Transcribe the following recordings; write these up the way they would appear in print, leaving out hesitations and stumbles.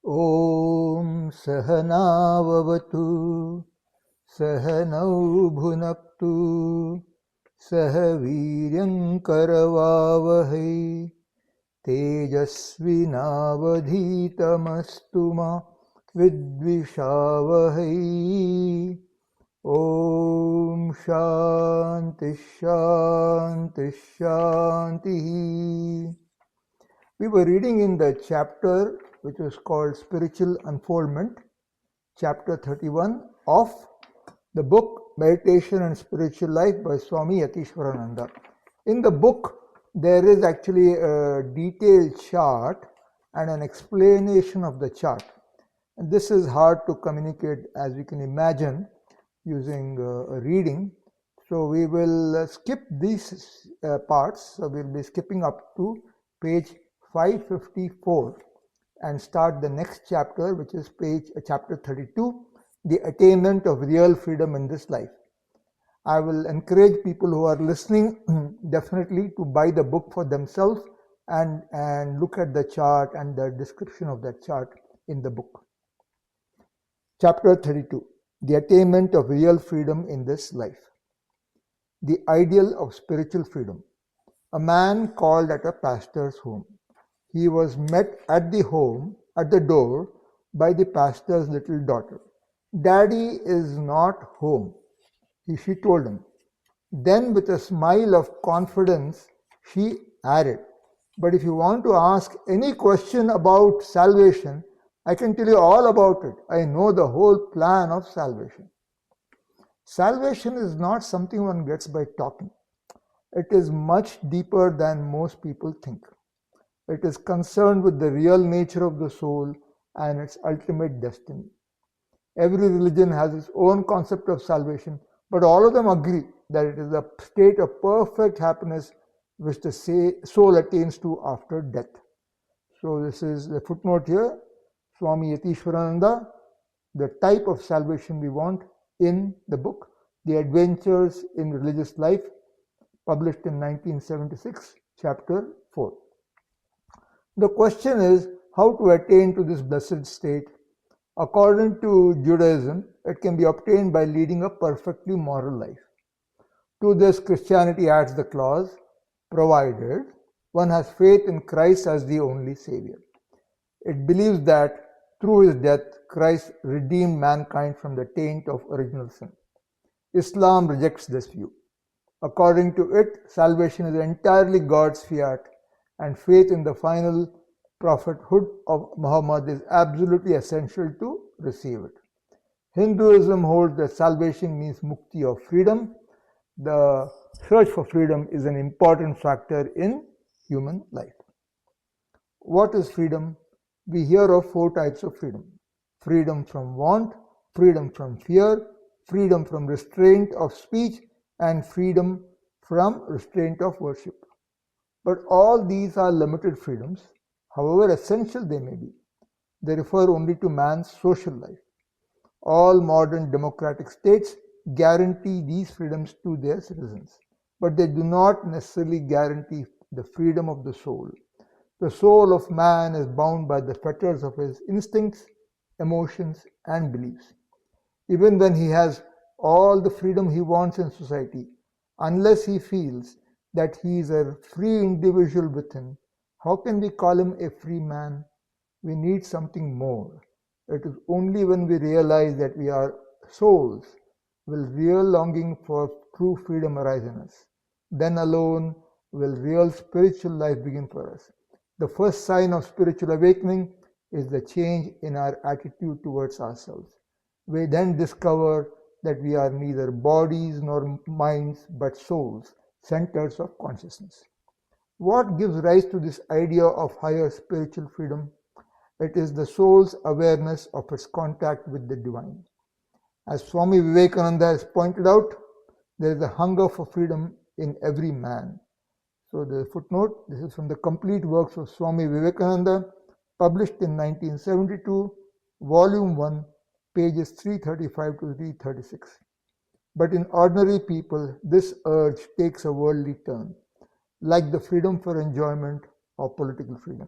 Om Sahanavavatu Sahanau Bhunaktu Sahaviryam Karavavahai Tejasvinavadhitamastu ma Vidvishavahai. Om Shanti Shanti Shanti. We were reading in the chapter which was called Spiritual Unfoldment, chapter 31 of the book Meditation and Spiritual Life by Swami Yatiswarananda. In the book, there is actually a detailed chart and an explanation of the chart. And this is hard to communicate, as we can imagine, using a reading. So we will skip these parts. So we'll be skipping up to page 554 and start the next chapter, which is chapter 32, the attainment of real freedom in this life. I will encourage people who are listening definitely to buy the book for themselves and look at the chart and the description of that chart in the book. Chapter 32, the attainment of real freedom in this life. The ideal of spiritual freedom. A man called at a pastor's home. He was met at the door by the pastor's little daughter. Daddy is not home, she told him. Then with a smile of confidence, she added, but if you want to ask any question about salvation, I can tell you all about it. I know the whole plan of salvation. Salvation is not something one gets by talking. It is much deeper than most people think. It is concerned with the real nature of the soul and its ultimate destiny. Every religion has its own concept of salvation, but all of them agree that it is a state of perfect happiness which the soul attains to after death. So this is the footnote here. Swami Yatiswarananda, the type of salvation we want in the book, The Adventures in Religious Life, published in 1976, chapter 4. The question is how to attain to this blessed state. According to Judaism, it can be obtained by leading a perfectly moral life. To this, Christianity adds the clause, provided one has faith in Christ as the only Savior. It believes that through his death, Christ redeemed mankind from the taint of original sin. Islam rejects this view. According to it, salvation is entirely God's fiat, and faith in the final prophethood of Muhammad is absolutely essential to receive it. Hinduism holds that salvation means mukti of freedom. The search for freedom is an important factor in human life. What is freedom? We hear of 4 types of freedom. Freedom from want, freedom from fear, freedom from restraint of speech, and freedom from restraint of worship. But all these are limited freedoms, however essential they may be. They refer only to man's social life. All modern democratic states guarantee these freedoms to their citizens, but they do not necessarily guarantee the freedom of the soul. The soul of man is bound by the fetters of his instincts, emotions, and beliefs. Even when he has all the freedom he wants in society, unless he feels that he is a free individual within, how can we call him a free man? We need something more. It is only when we realize that we are souls will real longing for true freedom arise in us. Then alone will real spiritual life begin for us. The first sign of spiritual awakening is the change in our attitude towards ourselves. We then discover that we are neither bodies nor minds but souls, centers of consciousness. What gives rise to this idea of higher spiritual freedom? It is the soul's awareness of its contact with the divine. As Swami Vivekananda has pointed out, there is a hunger for freedom in every man. So the footnote, this is from the complete works of Swami Vivekananda, published in 1972, volume 1, pages 335 to 336. But in ordinary people, this urge takes a worldly turn, like the freedom for enjoyment or political freedom.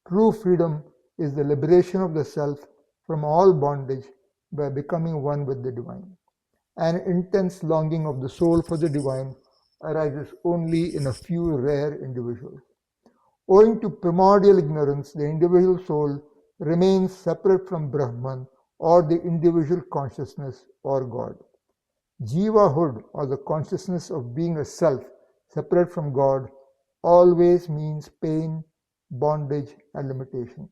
True freedom is the liberation of the self from all bondage by becoming one with the divine. An intense longing of the soul for the divine arises only in a few rare individuals. Owing to primordial ignorance, the individual soul remains separate from Brahman or the individual consciousness or God. Jivahood, or the consciousness of being a self separate from God, always means pain, bondage, and limitation.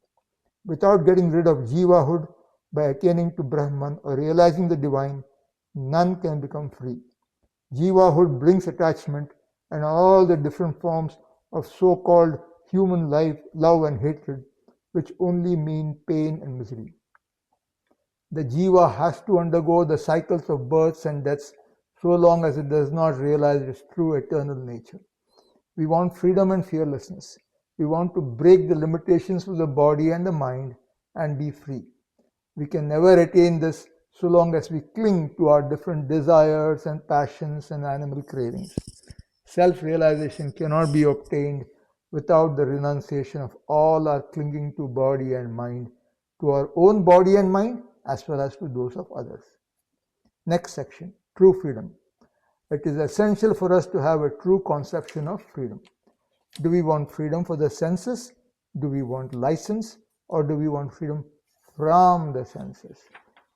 Without getting rid of Jivahood by attaining to Brahman or realizing the divine, none can become free. Jivahood brings attachment and all the different forms of so-called human life, love and hatred, which only mean pain and misery. The jiva has to undergo the cycles of births and deaths so long as it does not realize its true eternal nature. We want freedom and fearlessness. We want to break the limitations of the body and the mind and be free. We can never attain this so long as we cling to our different desires and passions and animal cravings. Self-realization cannot be obtained without the renunciation of all our clinging to body and mind, to our own body and mind as well as to those of others. Next section, true freedom. It is essential for us to have a true conception of freedom. Do we want freedom for the senses? Do we want license? Or do we want freedom from the senses?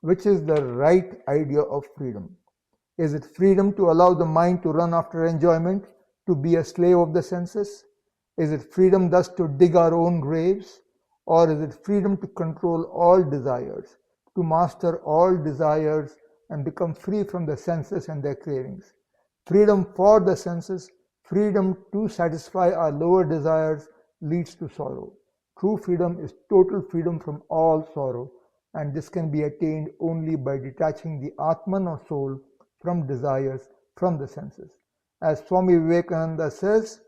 Which is the right idea of freedom? Is it freedom to allow the mind to run after enjoyment, to be a slave of the senses? Is it freedom thus to dig our own graves? Or is it freedom to control all desires, to master all desires and become free from the senses and their cravings? Freedom for the senses, freedom to satisfy our lower desires leads to sorrow. True freedom is total freedom from all sorrow, and this can be attained only by detaching the Atman or soul from desires, from the senses. As Swami Vivekananda says,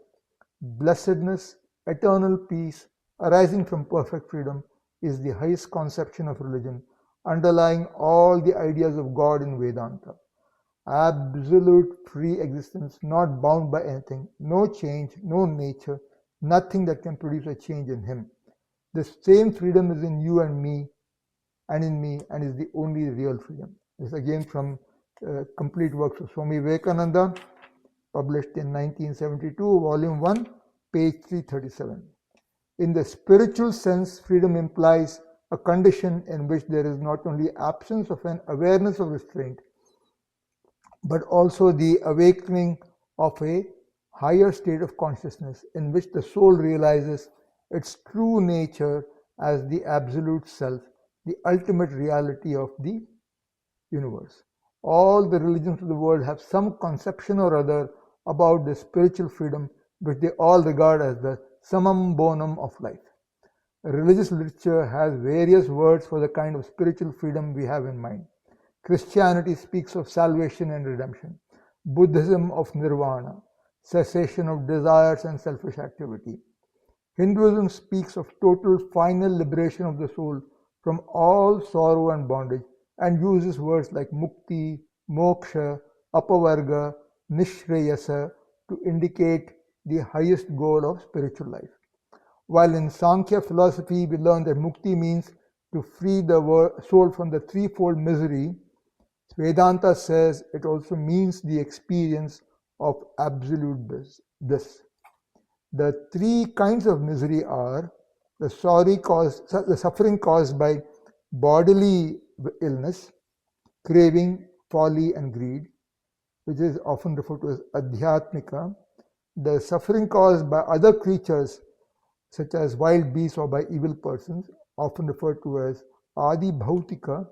blessedness, eternal peace arising from perfect freedom is the highest conception of religion, underlying all the ideas of God in Vedanta. Absolute free existence, not bound by anything, no change, no nature, nothing that can produce a change in him. This same freedom is in you and me, and in me, and is the only real freedom. This is again from Complete Works of Swami Vivekananda, published in 1972, volume 1, page 337. In the spiritual sense, freedom implies a condition in which there is not only absence of an awareness of restraint, but also the awakening of a higher state of consciousness in which the soul realizes its true nature as the absolute self, the ultimate reality of the universe. All the religions of the world have some conception or other about the spiritual freedom which they all regard as the summum bonum of life. Religious literature has various words for the kind of spiritual freedom we have in mind. Christianity speaks of salvation and redemption. Buddhism of nirvana, cessation of desires and selfish activity. Hinduism speaks of total final liberation of the soul from all sorrow and bondage and uses words like mukti, moksha, apavarga, nishreyasa to indicate the highest goal of spiritual life. While in Sankhya philosophy we learn that mukti means to free the soul from the threefold misery, Vedanta says it also means the experience of absolute bliss. The three kinds of misery are the suffering caused by bodily illness, craving, folly and greed, which is often referred to as adhyatmika, the suffering caused by other creatures such as wild beasts or by evil persons, often referred to as adi bhautika,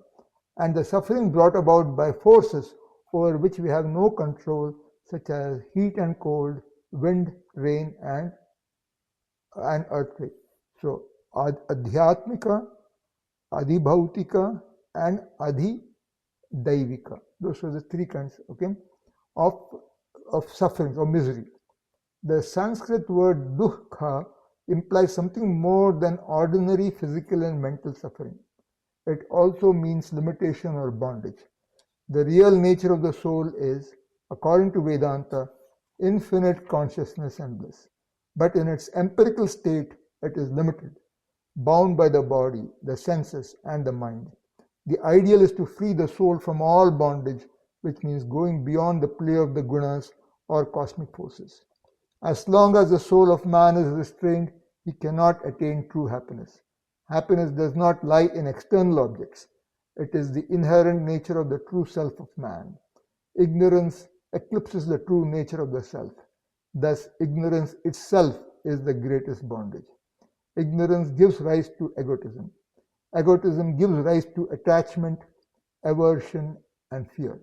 and the suffering brought about by forces over which we have no control, such as heat and cold, wind, rain, and earthquake. So, adhyatmika, adhibhautika, and adhidaivika. Those are the three kinds, okay, of suffering or misery. The Sanskrit word dukkha implies something more than ordinary physical and mental suffering. It also means limitation or bondage. The real nature of the soul is, according to Vedanta, infinite consciousness and bliss. But in its empirical state, it is limited. bound by the body, the senses, and the mind. The ideal is to free the soul from all bondage, which means going beyond the play of the gunas or cosmic forces. As long as the soul of man is restrained, he cannot attain true happiness. Happiness does not lie in external objects. It is the inherent nature of the true self of man. Ignorance eclipses the true nature of the self. Thus, ignorance itself is the greatest bondage. Ignorance gives rise to egotism. Egotism gives rise to attachment, aversion, and fear.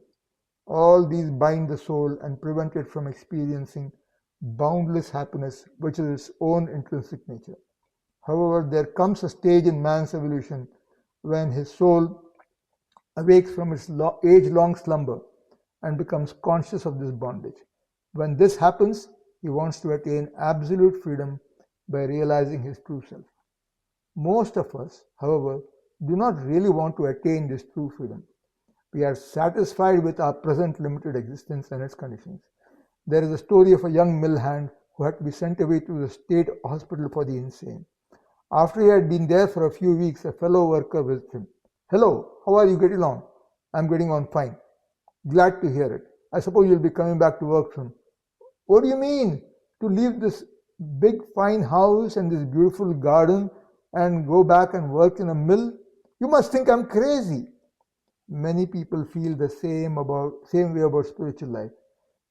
All these bind the soul and prevent it from experiencing boundless happiness, which is its own intrinsic nature. However, there comes a stage in man's evolution when his soul awakes from its age-long slumber and becomes conscious of this bondage. When this happens, he wants to attain absolute freedom by realizing his true self. Most of us, however, do not really want to attain this true freedom. We are satisfied with our present limited existence and its conditions. There is a story of a young mill hand who had to be sent away to the state hospital for the insane. After he had been there for a few weeks, a fellow worker visited him. "Hello, how are you getting on?" "I'm getting on fine." "Glad to hear it. I suppose you'll be coming back to work soon." "What do you mean? To leave this big fine house and this beautiful garden and go back and work in a mill? You must think I'm crazy." Many people feel the same way about spiritual life.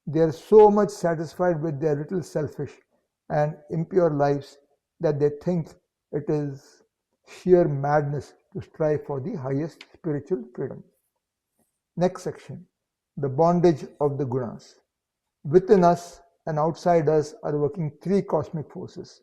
They are so much satisfied with their little selfish and impure lives that they think it is sheer madness to strive for the highest spiritual freedom. Next section, the bondage of the gunas. Within us and outside us are working three cosmic forces: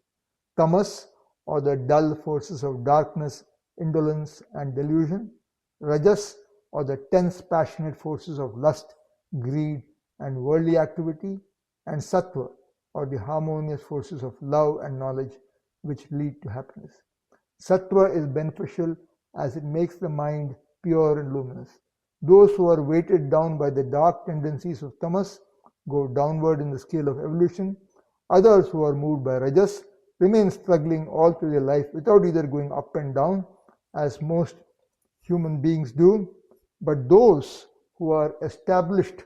tamas, or the dull forces of darkness, indolence, and delusion; rajas, or the tense, passionate forces of lust, greed, and worldly activity; and sattva, or the harmonious forces of love and knowledge, which lead to happiness. Sattva is beneficial as it makes the mind pure and luminous. Those who are weighted down by the dark tendencies of tamas go downward in the scale of evolution. Others who are moved by rajas remain struggling all through their life without either going up and down, as most human beings do. But those who are established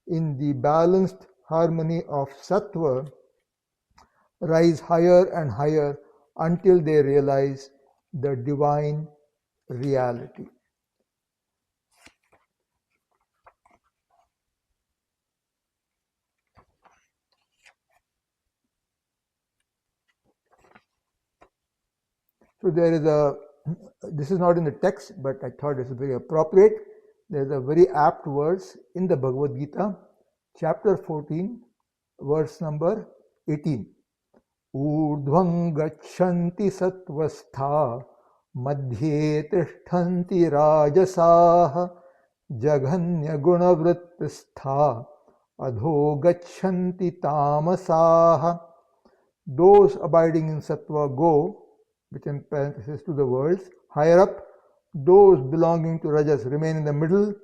in the balanced harmony of sattva rise higher and higher until they realize the divine reality. So this is not in the text, but I thought it's very appropriate. There's a very apt verse in the Bhagavad Gita, chapter 14, verse number 18. Urdhvam gachanti sattvastha madhye tishthanti rajasaha jaghanya gunavrittistha adho gachanti tamasaha. Those abiding in sattva go, which in parenthesis, to the worlds higher up. Those belonging to rajas remain in the middle,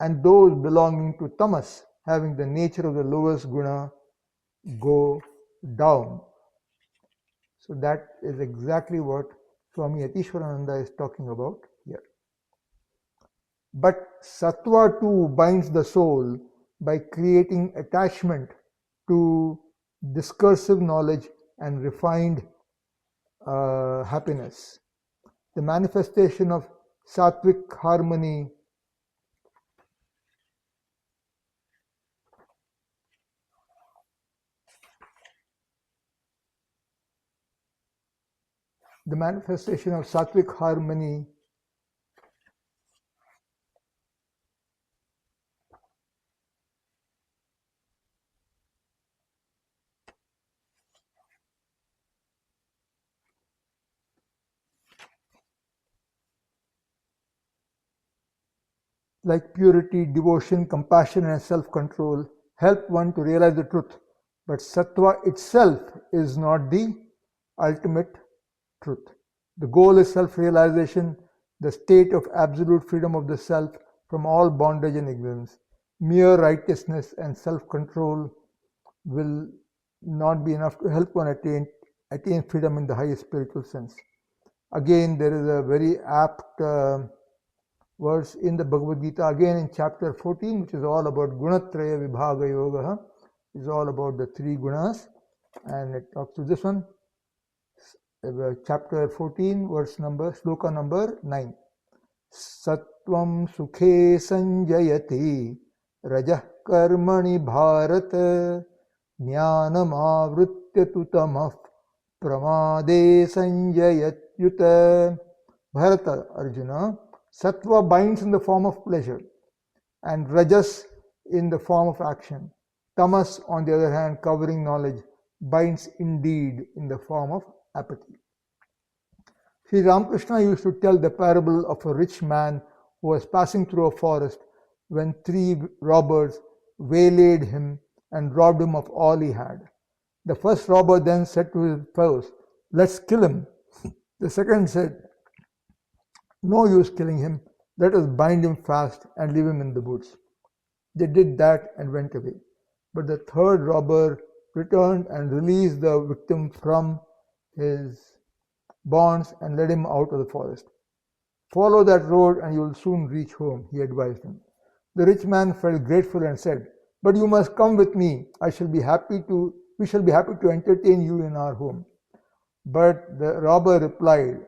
and those belonging to tamas, having the nature of the lowest guna, go down. So that is exactly what Swami Yatiswarananda is talking about here. But sattva too binds the soul by creating attachment to discursive knowledge and refined happiness. The manifestation of sattvic harmony like purity, devotion, compassion, and self-control help one to realize the truth. But sattva itself is not the ultimate truth. The goal is self-realization, the state of absolute freedom of the self from all bondage and ignorance. Mere righteousness and self-control will not be enough to help one attain freedom in the highest spiritual sense. Again, there is a very apt verse in the Bhagavad Gita, again in chapter 14, which is all about Gunatraya Vibhaga Yoga, is all about the three gunas, and it talks to this one, chapter 14, sloka number 9. Sattvam sukhe sanjayati rajah karmani bharat jnanam avritya tu tamah pramade sanjayatyuta. Bharata, Arjuna, sattva binds in the form of pleasure and rajas in the form of action. Tamas, on the other hand, covering knowledge, binds indeed in the form of apathy. Sri Ramakrishna used to tell the parable of a rich man who was passing through a forest when three robbers waylaid him and robbed him of all he had. The first robber then said to his fellows, "Let's kill him." The second said, "No use killing him, let us bind him fast and leave him in the woods." They did that and went away. But the third robber returned and released the victim from his bonds and led him out of the forest. "Follow that road and you will soon reach home," he advised him. The rich man felt grateful and said, "But you must come with me. We shall be happy to entertain you in our home." But the robber replied,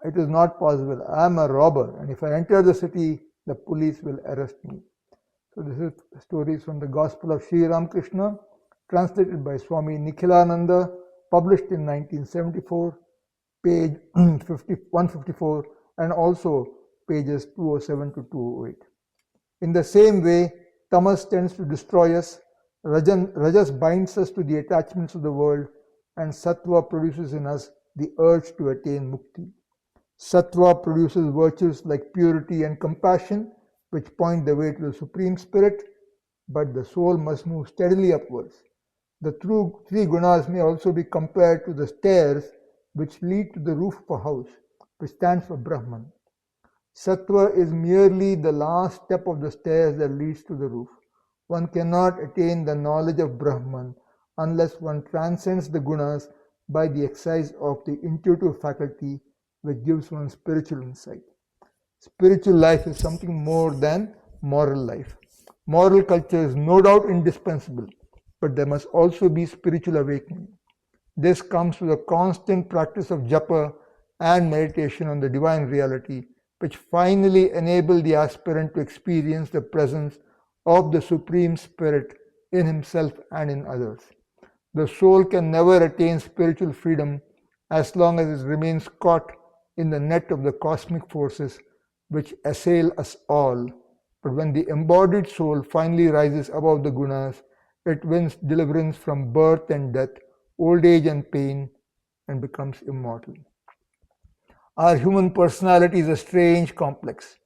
"It is not possible. I am a robber, and if I enter the city, the police will arrest me." So this is stories from the Gospel of Sri Ramakrishna, translated by Swami Nikhilananda, published in 1974, page 154, and also pages 207 to 208. In the same way, tamas tends to destroy us, rajas binds us to the attachments of the world, and sattva produces in us the urge to attain mukti. Sattva produces virtues like purity and compassion, which point the way to the Supreme Spirit, but the soul must move steadily upwards. The three gunas may also be compared to the stairs which lead to the roof of a house, which stands for Brahman. Sattva is merely the last step of the stairs that leads to the roof. One cannot attain the knowledge of Brahman unless one transcends the gunas by the exercise of the intuitive faculty which gives one spiritual insight. Spiritual life is something more than moral life. Moral culture is no doubt indispensable, but there must also be spiritual awakening. This comes through the constant practice of japa and meditation on the divine reality, which finally enable the aspirant to experience the presence of the Supreme Spirit in himself and in others. The soul can never attain spiritual freedom as long as it remains caught in the net of the cosmic forces which assail us all. But when the embodied soul finally rises above the gunas, it wins deliverance from birth and death, old age and pain, and becomes immortal. Our human personality is a strange complex.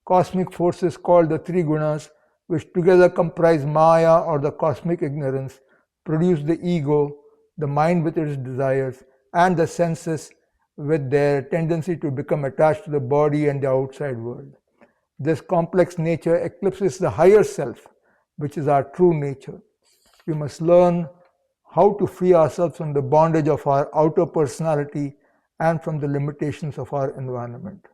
Cosmic forces called the three gunas, which together comprise Maya or the cosmic ignorance, produce the ego, the mind with its desires, and the senses with their tendency to become attached to the body and the outside world. This complex nature eclipses the higher self, which is our true nature. We must learn how to free ourselves from the bondage of our outer personality and from the limitations of our environment.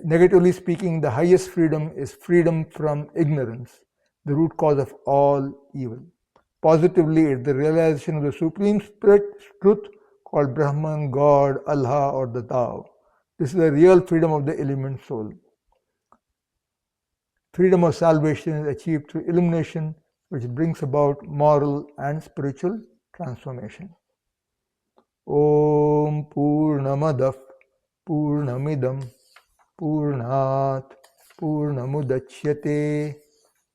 Negatively speaking, the highest freedom is freedom from ignorance, the root cause of all evil. Positively, it's the realization of the Supreme Spirit truth called Brahman, God, Allah, or the Tao. This is the real freedom of the element soul. Freedom of salvation is achieved through illumination, which brings about moral and spiritual transformation. Om Purnamadah Purnamidam Purnat Purnamudachyate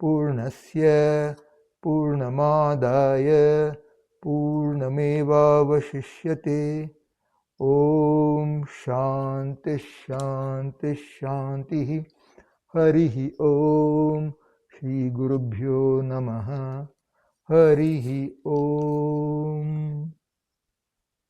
Purnasya Purnamadaya Purnamevavashishyate. Om Shanti Shanti Shanti. Harihi Om. Shri Gurubhyo Namaha. Harihi Om.